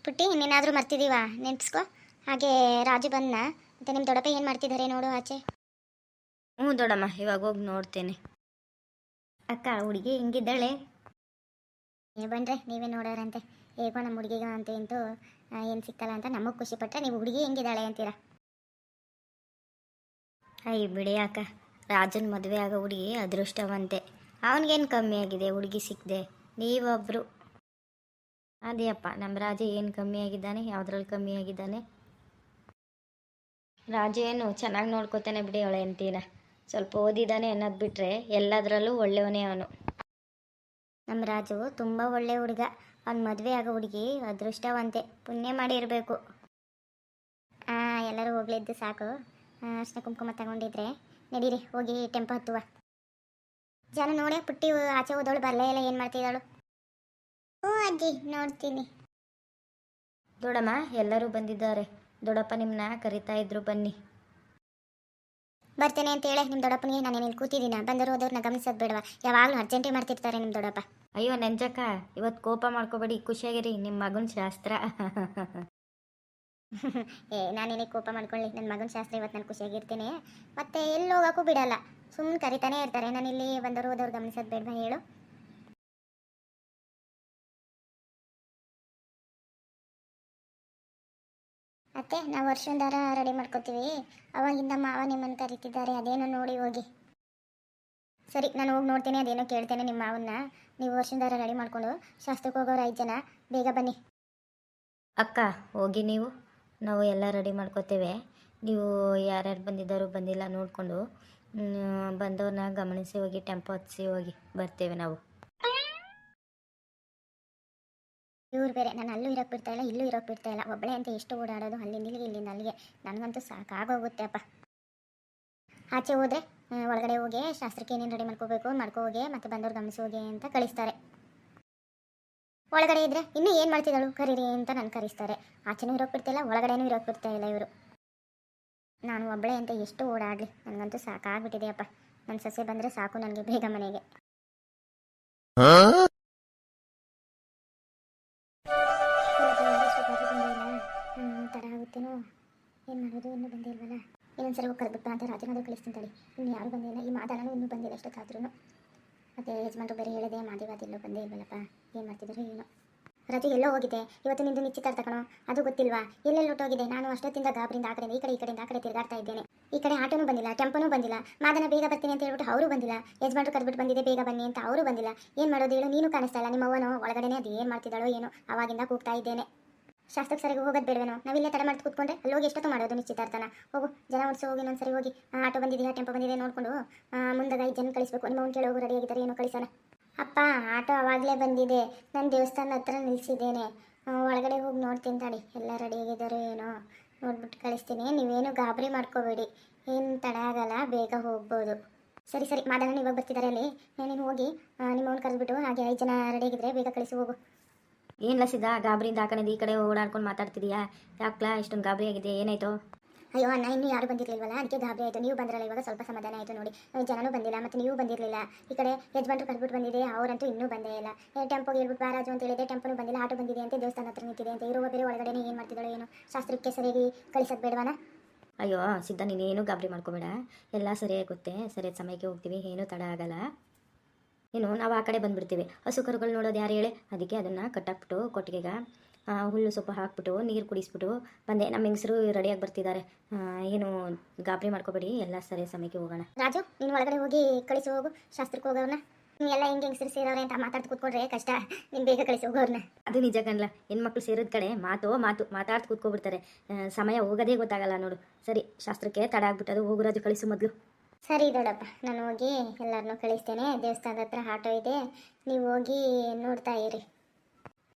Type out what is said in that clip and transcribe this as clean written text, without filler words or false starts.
ಪುಟ್ಟಿ ಇನ್ನೇನಾದರೂ ಮರ್ತಿದೀವಾ ನೆನ್ಪಿಸ್ಕೊ. ಹಾಗೆ ರಾಜು ಬಂದ ಮತ್ತೆ ನಿಮ್ಮ ದೊಡ್ಡಪ್ಪ ಏನು ಮಾಡ್ತಿದ್ದಾರೆ ನೋಡು ಆಚೆ. ಹ್ಞೂ ದೊಡ್ಡಮ್ಮ, ಇವಾಗ ಹೋಗಿ ನೋಡ್ತೇನೆ. ಅಕ್ಕ ಹುಡುಗಿ ಹಿಂಗಿದ್ದಾಳೆ. ಬಂದ್ರೆ ನೀವೇ ನೋಡೋರಂತೆ. ಹೇಗೋ ನಮ್ಮ ಹುಡುಗಿಗೆ ಅಂತ ಇಂತೂ ಏನು ಸಿಕ್ಕಲ್ಲ ಅಂತ ನಮಗೆ ಖುಷಿ ಪಟ್ಟರೆ ನೀವು ಹುಡುಗಿ ಹೆಂಗಿದ್ದಾಳೆ ಅಂತೀರಾ. ಅಯ್ಯ ಬಿಡಿ ಅಕ್ಕ, ರಾಜನ ಮದುವೆ ಆಗೋ ಹುಡುಗಿ ಅದೃಷ್ಟವಂತೆ. ಅವನಿಗೇನು ಕಮ್ಮಿ ಆಗಿದೆ ಹುಡುಗಿ ಸಿಕ್ಕದೆ, ನೀವೊಬ್ಬರು. ಅದೇ ಅಪ್ಪ, ನಮ್ಮ ರಾಜ ಏನು ಕಮ್ಮಿ ಆಗಿದ್ದಾನೆ, ಯಾವುದ್ರಲ್ಲಿ ಕಮ್ಮಿ ಆಗಿದ್ದಾನೆ. ರಾಜ ಏನು ಚೆನ್ನಾಗಿ ನೋಡ್ಕೋತಾನೆ ಬಿಡಿ ಅವಳೆ ಅಂತೀನ. ಸ್ವಲ್ಪ ಓದಿದ್ದಾನೆ ಅನ್ನೋದು ಬಿಟ್ಟರೆ ಎಲ್ಲದರಲ್ಲೂ ಒಳ್ಳೆಯವನೇ ಅವನು. ನಮ್ಮ ರಾಜು ತುಂಬ ಒಳ್ಳೆ ಹುಡುಗ. ಅವ್ನ ಮದುವೆ ಆಗೋ ಹುಡುಗಿ ಅದೃಷ್ಟವಂತೆ, ಪುಣ್ಯ ಮಾಡಿ ಇರಬೇಕು. ಎಲ್ಲರೂ ಹೋಗ್ಲಿದ್ದು ಸಾಕು. ಅರ್ಶಿನ ಕುಂಕುಮ ತಗೊಂಡಿದ್ರೆ ನಡೀರಿ ಹೋಗಿ ಟೆಂಪೋ ಹತ್ತುವ. ಜನ ನೋಡೇ ಪುಟ್ಟಿ ಆಚೆ ಹೋದವಳು ಬರಲೇ ಇಲ್ಲ, ಏನು ಮಾಡ್ತಿದ್ದಾಳು? ಹ್ಞೂ ಅಜ್ಜಿ ನೋಡ್ತೀನಿ. ದೊಡ್ಡಮ್ಮ ಎಲ್ಲರೂ ಬಂದಿದ್ದಾರೆ, ದೊಡ್ಡಪ್ಪ ನಿಮ್ಮನ್ನ ಕರಿತಾ ಇದ್ರು, ಬನ್ನಿ. ಬರ್ತೇನೆ ಅಂತ ಹೇಳಿ ನಿಮ್ಮ ದೊಡ್ಡಪ್ಪನಿಗೆ ನಾನು ಇಲ್ಲಿ ಕೂತಿದ್ದೀನ, ಬಂದರು ಹೋದವ್ರನ್ನ ಗಮನಿಸೋದು ಬೇಡವಾ? ಯಾವಾಗಲೂ ಅರ್ಜೆಂಟೇ ಮಾಡ್ತಿರ್ತಾರೆ ನಿಮ್ಮ ದೊಡ್ಡಪ್ಪ. ಅಯ್ಯೋ ನೆಂಜಕ್ಕ, ಇವತ್ತು ಕೋಪ ಮಾಡ್ಕೋಬೇಡಿ, ಖುಷಿಯಾಗಿರಿ, ನಿಮ್ಮ ಮಗನ ಶಾಸ್ತ್ರ. ನಾನೇನೇ ಕೋಪ ಮಾಡ್ಕೊಳ್ಳಿ, ನನ್ನ ಮಗನ ಶಾಸ್ತ್ರ ಇವತ್ತು ನಾನು ಖುಷಿಯಾಗಿರ್ತೀನಿ. ಮತ್ತೆ ಎಲ್ಲಿ ಹೋಗೋಕ್ಕೂ ಬಿಡಲ್ಲ, ಸುಮ್ಮನೆ ಕರಿತಾನೆ ಇರ್ತಾರೆ. ನಾನು ಇಲ್ಲಿ ಬಂದರು ಹೋದವ್ರು ಗಮನಿಸೋದು ಬೇಡವಾ ಹೇಳು? ಅತ್ತೆ ನಾವು ವರ್ಷೊಂದಾರ ರೆಡಿ ಮಾಡ್ಕೋತೀವಿ, ಅವಾಗಿಂದ ಮಾವ ನಿಮ್ಮನ್ನು ಕರಿತಿದ್ದಾರೆ, ಅದೇನೋ ನೋಡಿ ಹೋಗಿ. ಸರಿ, ನಾನು ಹೋಗಿ ನೋಡ್ತೇನೆ, ಅದೇನೋ ಕೇಳ್ತೇನೆ ನಿಮ್ಮ ಮಾವನ್ನ. ನೀವು ವರ್ಷೊಂದಾರ ರೆಡಿ ಮಾಡ್ಕೊಂಡು ಶಾಸ್ತ್ರಕ್ಕೆ ಹೋಗೋರು 5 ಜನ, ಬೇಗ ಬನ್ನಿ. ಅಕ್ಕ ಹೋಗಿ ನೀವು, ನಾವು ಎಲ್ಲ ರೆಡಿ ಮಾಡ್ಕೋತೇವೆ. ನೀವು ಯಾರ್ಯಾರು ಬಂದಿದ್ದಾರೋ ಬಂದಿಲ್ಲ ನೋಡಿಕೊಂಡು ಬಂದವ್ರನ್ನ ಗಮನಿಸಿ ಹೋಗಿ, ಟೆಂಪೋ ಹತ್ತಿಸಿ ಹೋಗಿ, ಬರ್ತೇವೆ ನಾವು. ಇವ್ರು ಬೇರೆ, ನಾನು ಅಲ್ಲೂ ಇರೋಕ್ಕೆ ಬಿಡ್ತಾ ಇಲ್ಲ, ಇಲ್ಲೂ ಇರೋಕ್ಕೆ ಬಿಡ್ತಾ ಇಲ್ಲ. ಒಬ್ಬಳೇ ಅಂತ ಎಷ್ಟು ಓಡಾಡೋದು, ಅಲ್ಲಿಂದ ಇಲ್ಲಿಂದ ಅಲ್ಲಿಗೆ. ನನಗಂತೂ ಸಾಕಾಗೋಗುತ್ತೆ ಅಪ್ಪ. ಆಚೆ ಹೋದರೆ ಒಳಗಡೆ ಹೋಗಿ ಶಾಸ್ತ್ರಕ್ಕೆ ಏನೇನು ರೆಡಿ ಮಾಡ್ಕೋಬೇಕು ಹೋಗಿ, ಮತ್ತೆ ಬಂದವ್ರು ಗಮನಿಸಿ ಹೋಗಿ ಅಂತ ಕಳಿಸ್ತಾರೆ. ಒಳಗಡೆ ಇದ್ದರೆ ಇನ್ನೂ ಏನು ಮಾಡ್ತಿದ್ದಾಳು ಕರೀರಿ ಅಂತ ನಾನು ಕರೆಸ್ತಾರೆ. ಆಚೆನೂ ಇರೋಕ್ಕೆ ಬಿಡ್ತಾಯಿಲ್ಲ, ಒಳಗಡೆನೂ ಇರೋಕ್ಕೆ ಬಿಡ್ತಾ ಇಲ್ಲ ಇವರು. ನಾನು ಒಬ್ಬಳೇ ಅಂತ ಎಷ್ಟು ಓಡಾಡಲಿ, ನನಗಂತೂ ಸಾಕಾಗ್ಬಿಟ್ಟಿದೆಯಪ್ಪ. ನನ್ನ ಸೊಸೆ ಬಂದರೆ ಸಾಕು ನನಗೆ ಬೇಗ ಮನೆಗೆ. ತಡ ಆಗುತ್ತೇನೋ, ಏನು ಮಾಡೋದು, ಇನ್ನೂ ಬಂದೇ ಇಲ್ವಲ್ಲ. ಇನ್ನೊಂದ್ಸರಿ ಹೋಗಿ ಕರೆದ್ಬಿಟ್ಟು ಅಂತ ರಾಜನಾದರೂ ಕಳಿಸ್ತೀನಿ ತಡಿ. ಇನ್ನು ಯಾರು ಬಂದಿಲ್ಲ, ಈ ಮಾತಾಡೋನು ಇನ್ನೂ ಬಂದಿಲ್ಲ ಎಷ್ಟೊತ್ತಾದ್ರೂ. ಮತ್ತು ಯಜಮಾನ್ರು ಬೇರೆ ಹೇಳಿದೆ, ಮಾದಿವಾದಿಲ್ಲೋ ಬಂದೇ ಇಲ್ವಲ್ಲಪ್ಪ, ಏನು ಮಾಡ್ತಿದ್ರು ಏನೋ. ರಾಜು ಎಲ್ಲೋ ಹೋಗಿದೆ, ಇವತ್ತು ನಿಂದು ನಿಶ್ಚಿತಾರ್ಥ ಕಣೋ, ಅದು ಗೊತ್ತಿಲ್ವಾ? ಎಲ್ಲೆಲ್ಲಿ ಹೊಟ್ಟೋಗಿದೆ. ನಾನು ಅಷ್ಟೊತ್ತಿಂದ ಗಾಬರಿಂದ ಆ ಕಡೆಯಿಂದ ಈ ಕಡೆಯಿಂದ ಆ ಕಡೆ ತಿರುಗಾಡ್ತಾ ಇದ್ದೇನೆ. ಈ ಕಡೆ ಆಟೋನೂ ಬಂದಿಲ್ಲ, ಟೆಂಪೋನೂ ಬಂದಿಲ್ಲ. ಮಾದನ ಬೇಗ ಬರ್ತೀನಿ ಅಂತ ಹೇಳ್ಬಿಟ್ಟು ಅವರು ಬಂದಿಲ್ಲ. ಯಜಮಾನ್ರು ಕರೆದ್ಬಿಟ್ಟು ಬಂದಿದೆ ಬೇಗ ಬನ್ನಿ ಅಂತ ಅವರು ಬಂದಿಲ್ಲ. ಏನು ಮಾಡೋದು ಹೇಳು? ನೀನು ಕಾಣಿಸ್ತಾ ಇಲ್ಲ, ನಿಮ್ಮ ಅವ್ವನೋ ಒಳಗಡೆನೇ ಅದು ಏನು ಮಾಡ್ತಿದ್ದಾಳೋ ಏನೋ, ಆವಾಗಿಂದ ಕೂಗ್ತಾ ಇದ್ದೇನೆ. ಶಾಸ್ತ್ರಕ್ಕೆ ಸರಿಗೆ ಹೋಗೋದು ಬೇಡವೇನೋ? ನಾವಿಲ್ಲೇ ತಡ ಮಾಡಿ ಕೂತ್ಕೊಂಡ್ರೆ ಅಲ್ಲಿ ಹೋಗಿ ಎಷ್ಟೊತ್ತು ಮಾಡೋದು ನಿಶ್ಚಿತಾರ್ಥನ? ಹೋಗು, ಜನ ಓಡಿಸಿ ಹೋಗಿ ಇನ್ನೊಂದ್ಸರಿ ಹೋಗಿ. ಆಟೋ ಬಂದಿದೆಯಾ ಟೆಂಪೋ ಬಂದಿದೆ ನೋಡಿಕೊಂಡು ಮುಂದಾಗ 5 ಜನ ಕಳಿಸ್ಬೇಕು. ನಿಮ್ಮ ಅವ್ನು ಕೇಳೋಗು ರೆಡಿ ಆಗಿದ್ದಾರೆ ಏನೋ, ಕಳಿಸೋಣ. ಅಪ್ಪ ಆಟೋ ಆವಾಗಲೇ ಬಂದಿದೆ, ನಾನು ದೇವಸ್ಥಾನ ಹತ್ರ ನಿಲ್ಲಿಸಿದ್ದೇನೆ. ಒಳಗಡೆ ಹೋಗಿ ನೋಡ್ತೀನಿ ತಡಿ, ಎಲ್ಲ ರೆಡಿ ಆಗಿದ್ದಾರೋ ಏನೋ, ನೋಡ್ಬಿಟ್ಟು ಕಳಿಸ್ತೀನಿ. ನೀವೇನು ಗಾಬರಿ ಮಾಡ್ಕೋಬೇಡಿ, ಏನು ತಡ ಆಗಲ್ಲ, ಬೇಗ ಹೋಗ್ಬೋದು. ಸರಿ ಸರಿ, ಮಾದಣ್ಣ ಇವಾಗ ಬರ್ತಿದ್ದಾರೆ ಅಲ್ಲಿ, ನೀನು ಹೋಗಿ ನಿಮ್ಮ ಅವ್ನು ಕರೆದ್ಬಿಟ್ಟು ಹಾಗೆ 5 ಜನ ರೆಡಿ ಆಗಿದ್ರೆ ಬೇಗ ಕಳಿಸಿ ಹೋಗು. ಏನು ಲಸಿದ ಗಾಬರಿಯಿಂದ ಆ ಕಡೆ ಈ ಕಡೆ ಓಡಾಡ್ಕೊಂಡು ಮಾತಾಡ್ತಿದೀಯಾ? ಯಾಕ್ಲಾ ಇಷ್ಟೊಂದು ಗಾಬರಿ ಆಗಿದೆ, ಏನಾಯ್ತು? ಅಯ್ಯೋ ಅಣ್ಣ, ಇನ್ನೂ ಯಾರು ಬಂದಿರಲಿಲ್ವಲ್ಲ, ಅದಕ್ಕೆ ಗಾಬರಿ ಆಯಿತು. ನೀವು ಬಂದ್ರಲ್ಲ ಇವಾಗ ಸ್ವಲ್ಪ ಸಮಾಧಾನ ಆಯಿತು ನೋಡಿ. ಜನನೂ ಬಂದಿಲ್ಲ, ಮತ್ತು ನೀವು ಬಂದಿರಲಿಲ್ಲ. ಈ ಕಡೆ ಯಜಮಾನ್ರು ಕರೆದ್ಬಿಟ್ಟು ಬಂದಿದೆ, ಅವರಂತೂ ಇನ್ನೂ ಬಂದೇ ಇಲ್ಲ. ಟೆಂಪೋಗೆ ಹೇಳ್ಬಿಟ್ಟು ಬಾರಾಜು ಅಂತ ಹೇಳಿದೆ, ಟೆಂಪೋನು ಬಂದಿಲ್ಲ. ಆಟೋ ಬಂದಿದೆ ಅಂತ ದೇವಸ್ಥಾನ ಹತ್ರ ನಿಂತಿದೆ ಅಂತ. ಇರುವ ಬೇರೆ ಒಳಗಡೆ ಏನು ಮಾಡ್ತಿದ್ದಾಳೋ ಏನೋ, ಶಾಸ್ತ್ರಕ್ಕೆ ಸರಿಯಾಗಿ ಕಳಿಸೋದು ಬೇಡವಾನ? ಅಯ್ಯೋ ಸಿದ್ಧ, ನೀನೇನು ಗಾಬರಿ ಮಾಡ್ಕೋಬೇಡ, ಎಲ್ಲ ಸರಿಯಾಗುತ್ತೆ, ಸರಿಯಾದ ಸಮಯಕ್ಕೆ ಹೋಗ್ತೀವಿ, ಏನೂ ತಡ ಆಗಲ್ಲ. ಏನು ನಾವು ಆ ಕಡೆ ಬಂದುಬಿಡ್ತೀವಿ. ಹಸು ಕರುಗಳು ನೋಡೋದು ಯಾರು ಹೇಳಿ? ಅದಕ್ಕೆ ಅದನ್ನು ಕಟ್ಟಾಕ್ಬಿಟ್ಟು ಕೊಟ್ಟಿಗೆಗೆ ಹುಲ್ಲು ಸೊಪ್ಪು ಹಾಕ್ಬಿಟ್ಟು ನೀರು ಕುಡಿಸ್ಬಿಟ್ಟು ಬಂದೆ. ನಮ್ಮ ಹೆಂಗಸರು ರೆಡಿಯಾಗಿ ಬರ್ತಿದ್ದಾರೆ, ಏನು ಗಾಬರಿ ಮಾಡ್ಕೋಬೇಡಿ, ಎಲ್ಲ ಸರಿಯಾದ ಸಮಯಕ್ಕೆ ಹೋಗೋಣ. ರಾಜು, ನೀನು ಒಳಗಡೆ ಹೋಗಿ ಕಳಿಸಿ ಹೋಗು ಶಾಸ್ತ್ರಕ್ಕೆ ಹೋಗೋರನ್ನ. ನೀವು ಎಲ್ಲ ಹೆಂಗಸರು ಸೇರೋರೆ ಅಂತ ಮಾತಾಡ್ತು ಕೂತ್ಕೊಂಡ್ರೆ ಕಷ್ಟ, ನೀನು ಬೇಗ ಕಳಿಸಿ ಹೋಗೋರನ್ನ. ಅದು ನಿಜ ಕಣ್ಲ, ಹೆಣ್ಮಕ್ಳು ಸೇರಿದ ಕಡೆ ಮಾತಾಡ್ತು ಕೂತ್ಕೊಬಿಡ್ತಾರೆ, ಸಮಯ ಹೋಗೋದೇ ಗೊತ್ತಾಗಲ್ಲ ನೋಡು. ಸರಿ, ಶಾಸ್ತ್ರಕ್ಕೆ ತಡ ಆಗ್ಬಿಟ್ಟದು, ಹೋಗು ರಾಜು, ಕಳಿಸು ಮೊದಲು. ಸರಿ ದೊಡ್ಡಪ್ಪ, ನಾನು ಹೋಗಿ ಎಲ್ಲರನ್ನೂ ಕಳಿಸ್ತೇನೆ. ದೇವಸ್ಥಾನದ ಹತ್ರ ಆಟೋ ಇದೆ, ನೀವು ಹೋಗಿ ನೋಡ್ತಾ ಇರಿ.